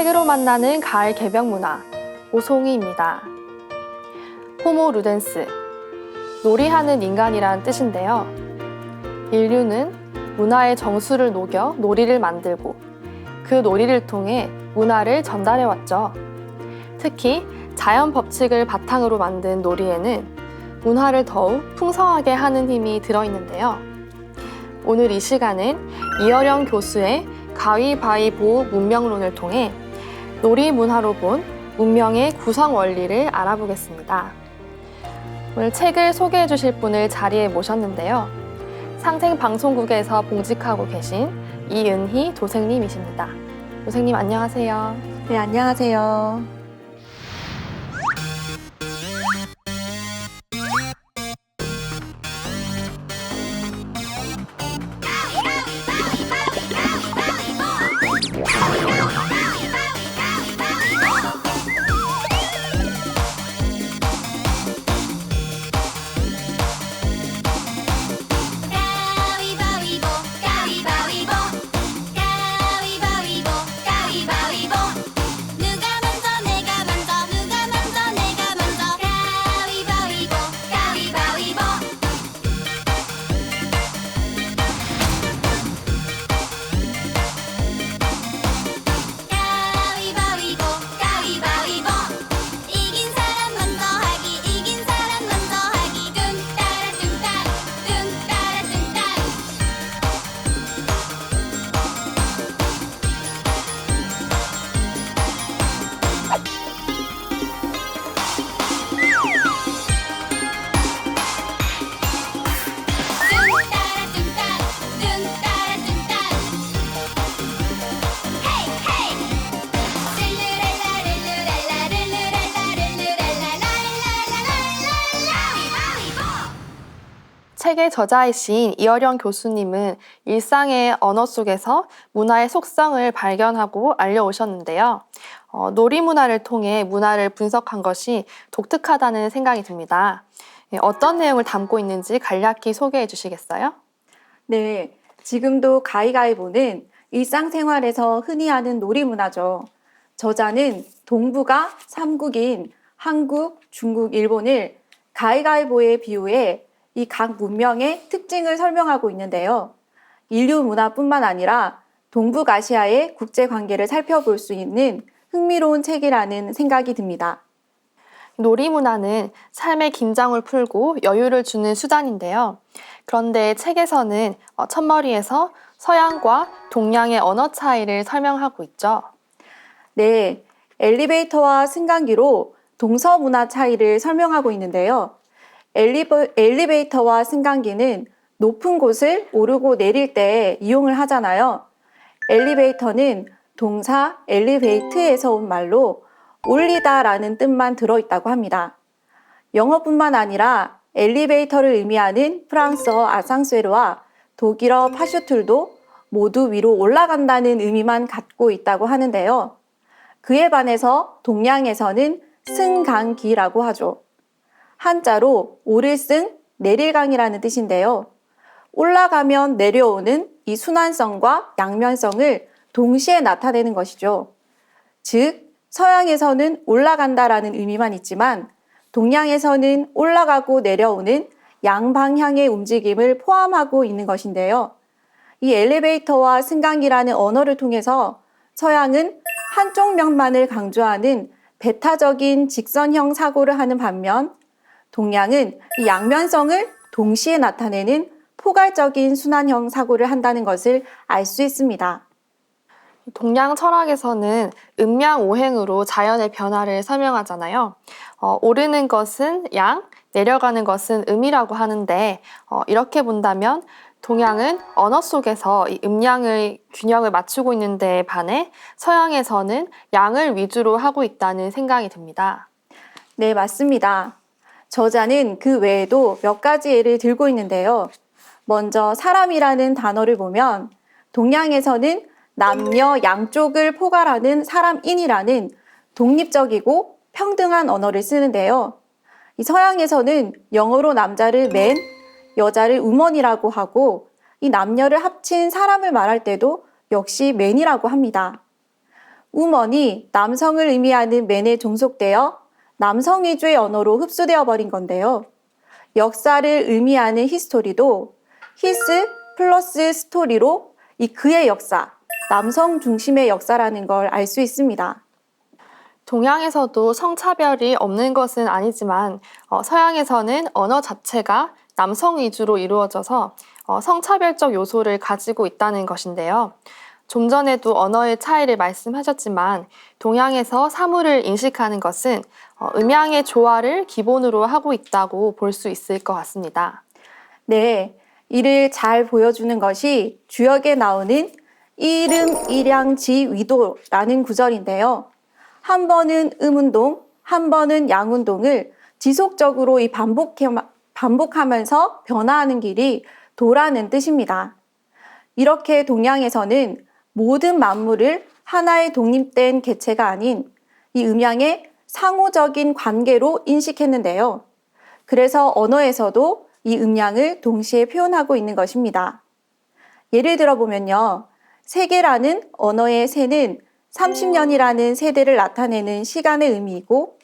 책으로 만나는 가을 개벽 문화, 오송이입니다. 호모 루덴스, 놀이하는 인간이란 뜻인데요. 인류는 문화의 정수를 녹여 놀이를 만들고 그 놀이를 통해 문화를 전달해왔죠. 특히 자연 법칙을 바탕으로 만든 놀이에는 문화를 더욱 풍성하게 하는 힘이 들어있는데요. 오늘 이 시간은 이어령 교수의 가위바위보 문명론을 통해 놀이 문화로 본 문명의 구성 원리를 알아보겠습니다. 오늘 책을 소개해 주실 분을 자리에 모셨는데요. 상생방송국에서 봉직하고 계신 이은희 도생님이십니다. 도생님 안녕하세요. 네, 안녕하세요. 가위바위보 가위바위보 가위바위보 가위바위보 누가 먼저 내가 먼저 누가 먼저 내가 먼저 가위바위보 가위바위보 가위바위보 가위바위보 이긴 사람 먼저 하기 이긴 사람 먼저 하기 뚱따라 뚱땅 뚱따라 뚱땅 뚱따라 뚱땅 뚱따라 뚱땅 헤이 헤이 룰루랄라 룰루랄라 룰루랄라 룰루랄라 랄랄랄랄랄랄라 책의 저자이신 이어령 교수님은 일상의 언어 속에서 문화의 속성을 발견하고 알려오셨는데요. 놀이 문화를 통해 문화를 분석한 것이 독특하다는 생각이 듭니다. 어떤 내용을 담고 있는지 간략히 소개해 주시겠어요? 네, 지금도 가위가위보는 일상생활에서 흔히 하는 놀이문화죠. 저자는 동북아 3국인 한국, 중국, 일본을 가위가위보에 비유해 이 각 문명의 특징을 설명하고 있는데요. 인류 문화뿐만 아니라 동북아시아의 국제관계를 살펴볼 수 있는 흥미로운 책이라는 생각이 듭니다. 놀이 문화는 삶의 긴장을 풀고 여유를 주는 수단인데요. 그런데 책에서는 첫머리에서 서양과 동양의 언어 차이를 설명하고 있죠. 네, 엘리베이터와 승강기로 동서 문화 차이를 설명하고 있는데요. 엘리베이터와 승강기는 높은 곳을 오르고 내릴 때 이용을 하잖아요. 엘리베이터는 동사 엘리베이트에서 온 말로 올리다라는 뜻만 들어있다고 합니다. 영어뿐만 아니라 엘리베이터를 의미하는 프랑스어 아상세르와 독일어 파슈툴도 모두 위로 올라간다는 의미만 갖고 있다고 하는데요. 그에 반해서 동양에서는 승강기라고 하죠. 한자로 오를승, 내릴강이라는 뜻인데요. 올라가면 내려오는 이 순환성과 양면성을 동시에 나타내는 것이죠. 즉, 서양에서는 올라간다라는 의미만 있지만 동양에서는 올라가고 내려오는 양방향의 움직임을 포함하고 있는 것인데요. 이 엘리베이터와 승강기라는 언어를 통해서 서양은 한쪽 면만을 강조하는 배타적인 직선형 사고를 하는 반면 동양은 이 양면성을 동시에 나타내는 포괄적인 순환형 사고를 한다는 것을 알 수 있습니다. 동양 철학에서는 음양오행으로 자연의 변화를 설명하잖아요. 오르는 것은 양, 내려가는 것은 음이라고 하는데 이렇게 본다면 동양은 언어 속에서 이 음양의 균형을 맞추고 있는 데에 반해 서양에서는 양을 위주로 하고 있다는 생각이 듭니다. 네, 맞습니다. 저자는 그 외에도 몇 가지 예를 들고 있는데요. 먼저 사람이라는 단어를 보면 동양에서는 남녀 양쪽을 포괄하는 사람인이라는 독립적이고 평등한 언어를 쓰는데요. 이 서양에서는 영어로 남자를 man, 여자를 woman이라고 하고 이 남녀를 합친 사람을 말할 때도 역시 man이라고 합니다. 우먼이 남성을 의미하는 맨에 종속되어 남성 위주의 언어로 흡수되어 버린 건데요. 역사를 의미하는 히스토리도 히스 플러스 스토리로 이 그의 역사, 남성 중심의 역사라는 걸 알 수 있습니다. 동양에서도 성차별이 없는 것은 아니지만 서양에서는 언어 자체가 남성 위주로 이루어져서 성차별적 요소를 가지고 있다는 것인데요. 좀 전에도 언어의 차이를 말씀하셨지만 동양에서 사물을 인식하는 것은 음양의 조화를 기본으로 하고 있다고 볼 수 있을 것 같습니다. 네, 이를 잘 보여주는 것이 주역에 나오는 이름, 일양, 지, 위도라는 구절인데요. 한 번은 음운동, 한 번은 양운동을 지속적으로 반복하면서 변화하는 길이 도라는 뜻입니다. 이렇게 동양에서는 모든 만물을 하나의 독립된 개체가 아닌 이 음양의 상호적인 관계로 인식했는데요. 그래서 언어에서도 이 음양을 동시에 표현하고 있는 것입니다. 예를 들어보면요. 세계라는 언어의 세는 30년이라는 세대를 나타내는 시간의 의미이고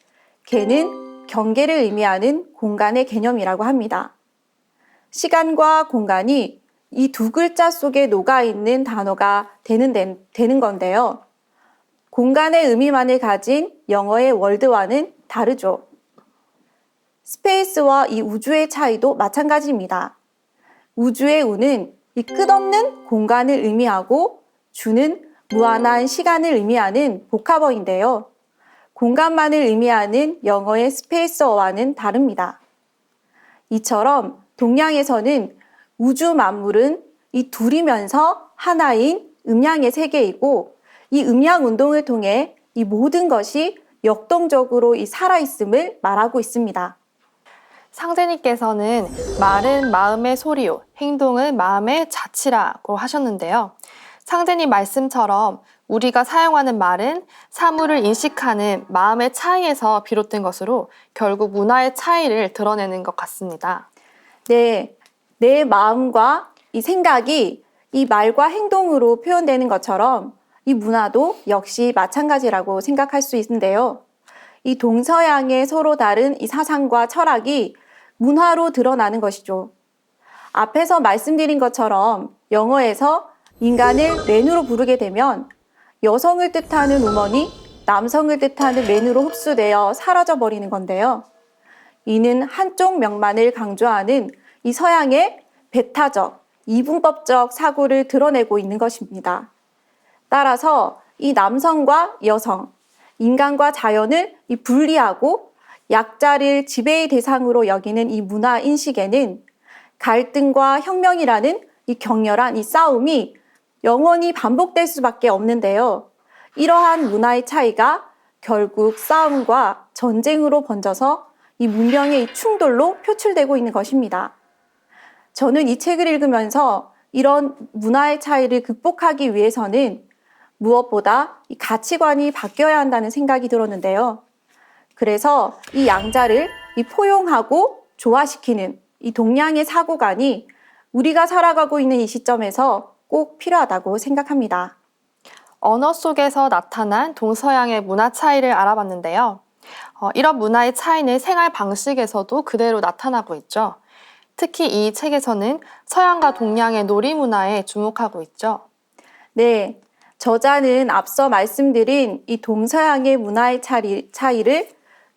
개는 경계를 의미하는 공간의 개념이라고 합니다. 시간과 공간이 이 두 글자 속에 녹아있는 단어가 되는 건데요. 공간의 의미만을 가진 영어의 월드와는 다르죠. 스페이스와 이 우주의 차이도 마찬가지입니다. 우주의 우는 이 끝없는 공간을 의미하고 주는 무한한 시간을 의미하는 복합어인데요. 공간만을 의미하는 영어의 스페이스어와는 다릅니다. 이처럼 동양에서는 우주 만물은 이 둘이면서 하나인 음양의 세계이고 이 음양 운동을 통해 이 모든 것이 역동적으로 이 살아있음을 말하고 있습니다. 상제님께서는 말은 마음의 소리요, 행동은 마음의 자치라고 하셨는데요. 상제님 말씀처럼 우리가 사용하는 말은 사물을 인식하는 마음의 차이에서 비롯된 것으로 결국 문화의 차이를 드러내는 것 같습니다. 네, 내 마음과 이 생각이 이 말과 행동으로 표현되는 것처럼 이 문화도 역시 마찬가지라고 생각할 수 있는데요. 이 동서양의 서로 다른 이 사상과 철학이 문화로 드러나는 것이죠. 앞에서 말씀드린 것처럼 영어에서 인간을 맨으로 부르게 되면 여성을 뜻하는 우먼이 남성을 뜻하는 맨으로 흡수되어 사라져 버리는 건데요. 이는 한쪽 면만을 강조하는 이 서양의 배타적, 이분법적 사고를 드러내고 있는 것입니다. 따라서 이 남성과 여성, 인간과 자연을 이 분리하고 약자를 지배의 대상으로 여기는 이 문화 인식에는 갈등과 혁명이라는 이 격렬한 이 싸움이 영원히 반복될 수밖에 없는데요. 이러한 문화의 차이가 결국 싸움과 전쟁으로 번져서 이 문명의 이 충돌로 표출되고 있는 것입니다. 저는 이 책을 읽으면서 이런 문화의 차이를 극복하기 위해서는 무엇보다 이 가치관이 바뀌어야 한다는 생각이 들었는데요. 그래서 이 양자를 이 포용하고 조화시키는 이 동양의 사고관이 우리가 살아가고 있는 이 시점에서 꼭 필요하다고 생각합니다. 언어 속에서 나타난 동서양의 문화 차이를 알아봤는데요. 이런 문화의 차이는 생활 방식에서도 그대로 나타나고 있죠. 특히 이 책에서는 서양과 동양의 놀이 문화에 주목하고 있죠. 네, 저자는 앞서 말씀드린 이 동서양의 문화의 차이를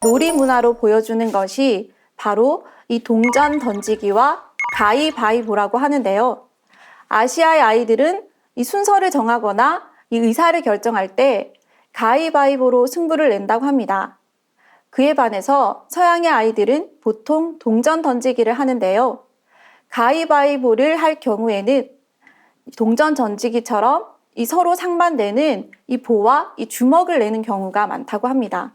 놀이 문화로 보여주는 것이 바로 이 동전 던지기와 가위바위보라고 하는데요. 아시아의 아이들은 이 순서를 정하거나 이 의사를 결정할 때 가위바위보로 승부를 낸다고 합니다. 그에 반해서 서양의 아이들은 보통 동전 던지기를 하는데요. 가위바위보를 할 경우에는 동전 던지기처럼 이 서로 상반되는 이 보와 이 주먹을 내는 경우가 많다고 합니다.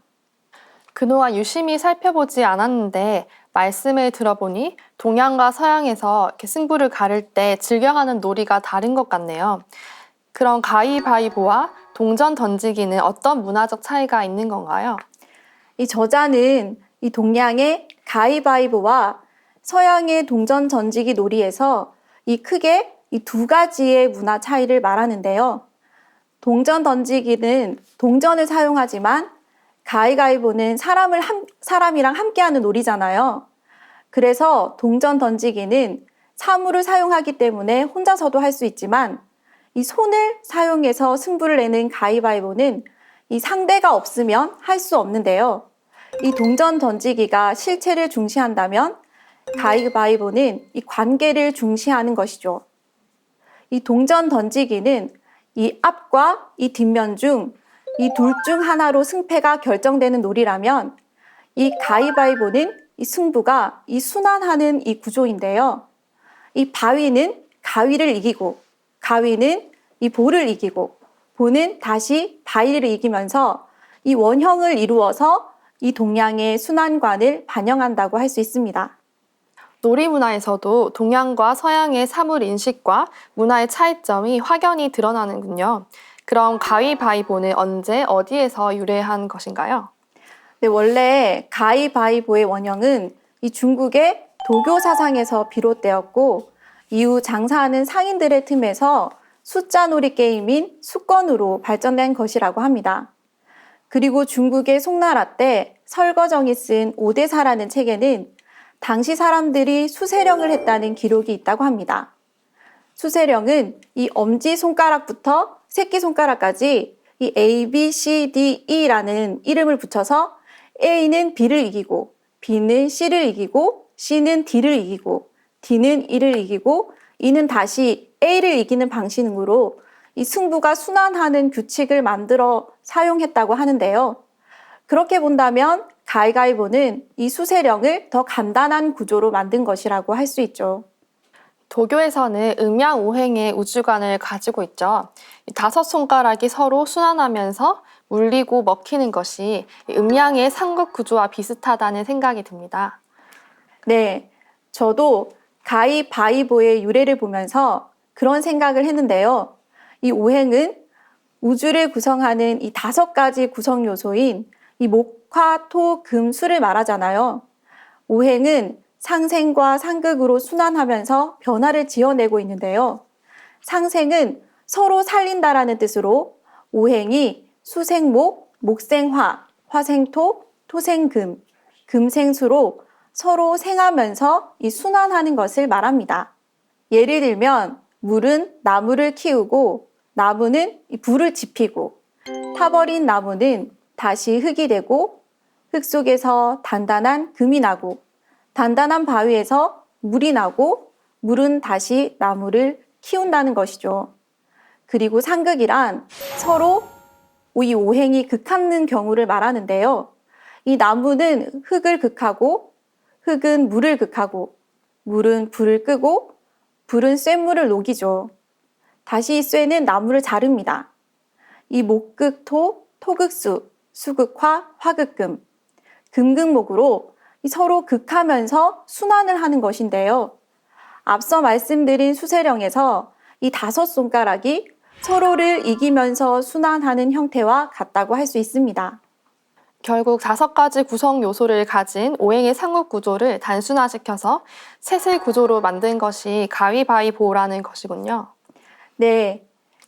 그동안 유심히 살펴보지 않았는데 말씀을 들어보니 동양과 서양에서 이렇게 승부를 가를 때 즐겨하는 놀이가 다른 것 같네요. 그럼 가위바위보와 동전 던지기는 어떤 문화적 차이가 있는 건가요? 이 저자는 이 동양의 가위바위보와 서양의 동전 던지기 놀이에서 이 크게 이 두 가지의 문화 차이를 말하는데요. 동전 던지기는 동전을 사용하지만 가위가위보는 사람이랑 함께하는 놀이잖아요. 그래서 동전 던지기는 사물을 사용하기 때문에 혼자서도 할 수 있지만 이 손을 사용해서 승부를 내는 가위바위보는 이 상대가 없으면 할 수 없는데요. 이 동전 던지기가 실체를 중시한다면 가위바위보는 이 관계를 중시하는 것이죠. 이 동전 던지기는 이 앞과 이 뒷면 중 이 둘 중 하나로 승패가 결정되는 놀이라면 이 가위바위보는 이 승부가 이 순환하는 이 구조인데요. 이 바위는 가위를 이기고 가위는 이 볼을 이기고 볼은 다시 바위를 이기면서 이 원형을 이루어서 이 동양의 순환관을 반영한다고 할 수 있습니다. 놀이 문화에서도 동양과 서양의 사물 인식과 문화의 차이점이 확연히 드러나는군요. 그럼 가위바위보는 언제 어디에서 유래한 것인가요? 네, 원래 가위바위보의 원형은 이 중국의 도교 사상에서 비롯되었고 이후 장사하는 상인들의 틈에서 숫자 놀이 게임인 수권으로 발전된 것이라고 합니다. 그리고 중국의 송나라 때 설거정이 쓴 오대사라는 책에는 당시 사람들이 수세령을 했다는 기록이 있다고 합니다. 수세령은 이 엄지손가락부터 새끼손가락까지 이 A, B, C, D, E라는 이름을 붙여서 A는 B를 이기고 B는 C를 이기고 C는 D를 이기고 D는 E를 이기고 E는 다시 A를 이기는 방식으로 이 승부가 순환하는 규칙을 만들어 사용했다고 하는데요. 그렇게 본다면 가위바위보는 이 수세령을 더 간단한 구조로 만든 것이라고 할 수 있죠. 도교에서는 음양오행의 우주관을 가지고 있죠. 이 5손가락이 서로 순환하면서 물리고 먹히는 것이 음양의 삼국 구조와 비슷하다는 생각이 듭니다. 네, 저도 가위바위보의 유래를 보면서 그런 생각을 했는데요. 이 오행은 우주를 구성하는 이 5가지 구성 요소인 이 목, 화, 토, 금, 수를 말하잖아요. 오행은 상생과 상극으로 순환하면서 변화를 지어내고 있는데요. 상생은 서로 살린다라는 뜻으로 오행이 수생목, 목생화, 화생토, 토생금, 금생수로 서로 생하면서 이 순환하는 것을 말합니다. 예를 들면 물은 나무를 키우고 나무는 이 불을 지피고 타버린 나무는 다시 흙이 되고 흙 속에서 단단한 금이 나고 단단한 바위에서 물이 나고 물은 다시 나무를 키운다는 것이죠. 그리고 상극이란 서로 이 오행이 극하는 경우를 말하는데요. 이 나무는 흙을 극하고 흙은 물을 극하고 물은 불을 끄고 불은 쇳물을 녹이죠. 다시 이 쇠는 나무를 자릅니다. 이 목극토, 토극수, 수극화, 화극금, 금극목으로 서로 극하면서 순환을 하는 것인데요. 앞서 말씀드린 수세령에서 이 5손가락이 서로를 이기면서 순환하는 형태와 같다고 할 수 있습니다. 결국 5가지 구성 요소를 가진 오행의 삼국 구조를 단순화시켜서 셋의 구조로 만든 것이 가위바위보라는 것이군요. 네,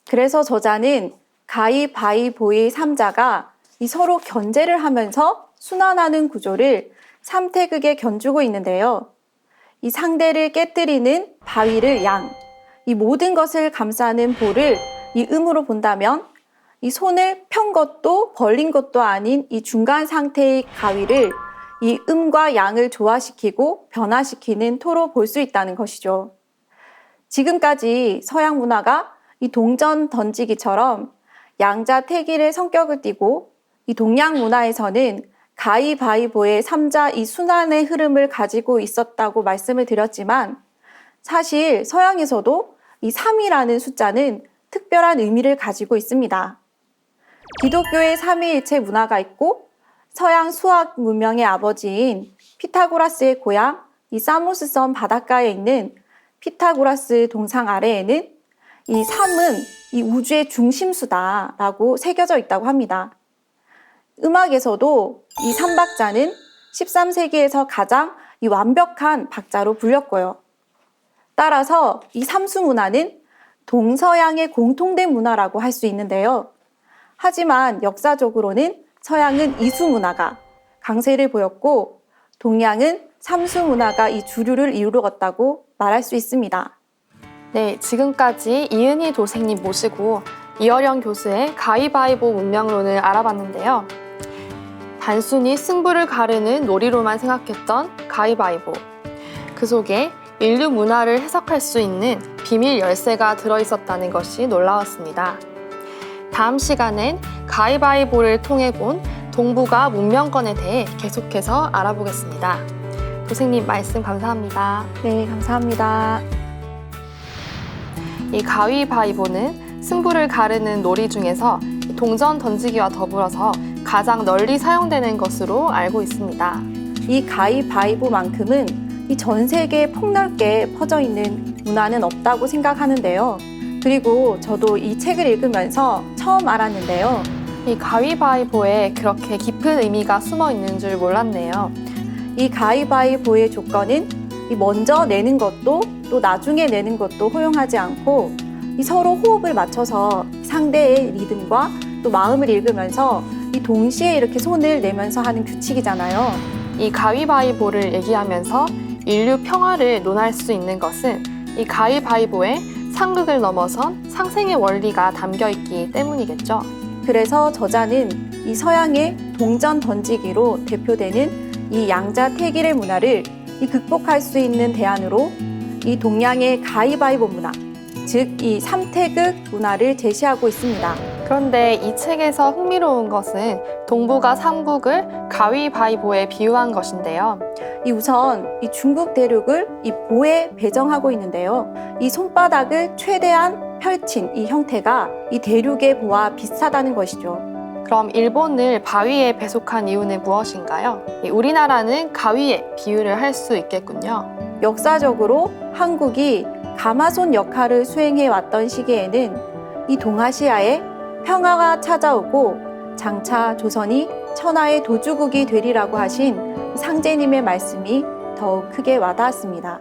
그래서 저자는 가위바위보의 3자가 이 서로 견제를 하면서 순환하는 구조를 3태극에 견주고 있는데요. 이 상대를 깨뜨리는 바위를 양, 이 모든 것을 감싸는 볼을 이 음으로 본다면 이 손을 편 것도 벌린 것도 아닌 이 중간 상태의 가위를 이 음과 양을 조화시키고 변화시키는 토로 볼 수 있다는 것이죠. 지금까지 서양 문화가 이 동전 던지기처럼 양자택일의 성격을 띠고 이 동양 문화에서는 가위바위보의 3자 이 순환의 흐름을 가지고 있었다고 말씀을 드렸지만 사실 서양에서도 이 3이라는 숫자는 특별한 의미를 가지고 있습니다. 기독교의 삼위일체 문화가 있고 서양 수학 문명의 아버지인 피타고라스의 고향 이 사모스 섬 바닷가에 있는 피타고라스 동상 아래에는 이 3은 이 우주의 중심수다라고 새겨져 있다고 합니다. 음악에서도 이 3박자는 13세기에서 가장 이 완벽한 박자로 불렸고요. 따라서 이 삼수 문화는 동서양의 공통된 문화라고 할 수 있는데요. 하지만 역사적으로는 서양은 이수 문화가 강세를 보였고 동양은 삼수 문화가 이 주류를 이루었다고 말할 수 있습니다. 네, 지금까지 이은희 도생님 모시고 이어령 교수의 가위바위보 문명론을 알아봤는데요. 단순히 승부를 가르는 놀이로만 생각했던 가위바위보. 그 속에 인류 문화를 해석할 수 있는 비밀 열쇠가 들어있었다는 것이 놀라웠습니다. 다음 시간엔 가위바위보를 통해 본 동북아 문명권에 대해 계속해서 알아보겠습니다. 도생님 말씀 감사합니다. 네, 감사합니다. 이 가위바위보는 승부를 가르는 놀이 중에서 동전 던지기와 더불어서 가장 널리 사용되는 것으로 알고 있습니다. 이 가위바위보만큼은 이 전 세계에 폭넓게 퍼져 있는 문화는 없다고 생각하는데요. 그리고 저도 이 책을 읽으면서 처음 알았는데요. 이 가위바위보에 그렇게 깊은 의미가 숨어 있는 줄 몰랐네요. 이 가위바위보의 조건은 이 먼저 내는 것도 또 나중에 내는 것도 허용하지 않고 이 서로 호흡을 맞춰서 상대의 리듬과 또 마음을 읽으면서 이 동시에 이렇게 손을 내면서 하는 규칙이잖아요. 이 가위바위보를 얘기하면서 인류 평화를 논할 수 있는 것은 이 가위바위보에 상극을 넘어선 상생의 원리가 담겨 있기 때문이겠죠. 그래서 저자는 이 서양의 동전 던지기로 대표되는 이 양자택일의 문화를 이 극복할 수 있는 대안으로 이 동양의 가위바위보 문화, 즉 이 삼태극 문화를 제시하고 있습니다. 그런데 이 책에서 흥미로운 것은 동북아 삼국을 가위바위보에 비유한 것인데요. 이 우선 이 중국 대륙을 이 보에 배정하고 있는데요. 이 손바닥을 최대한 펼친 이 형태가 이 대륙의 보와 비슷하다는 것이죠. 그럼 일본을 바위에 배속한 이유는 무엇인가요? 우리나라는 가위에 비유를 할 수 있겠군요. 역사적으로 한국이 가마손 역할을 수행해 왔던 시기에는 이 동아시아에 평화가 찾아오고 장차 조선이 천하의 도주국이 되리라고 하신 상제님의 말씀이 더욱 크게 와닿았습니다.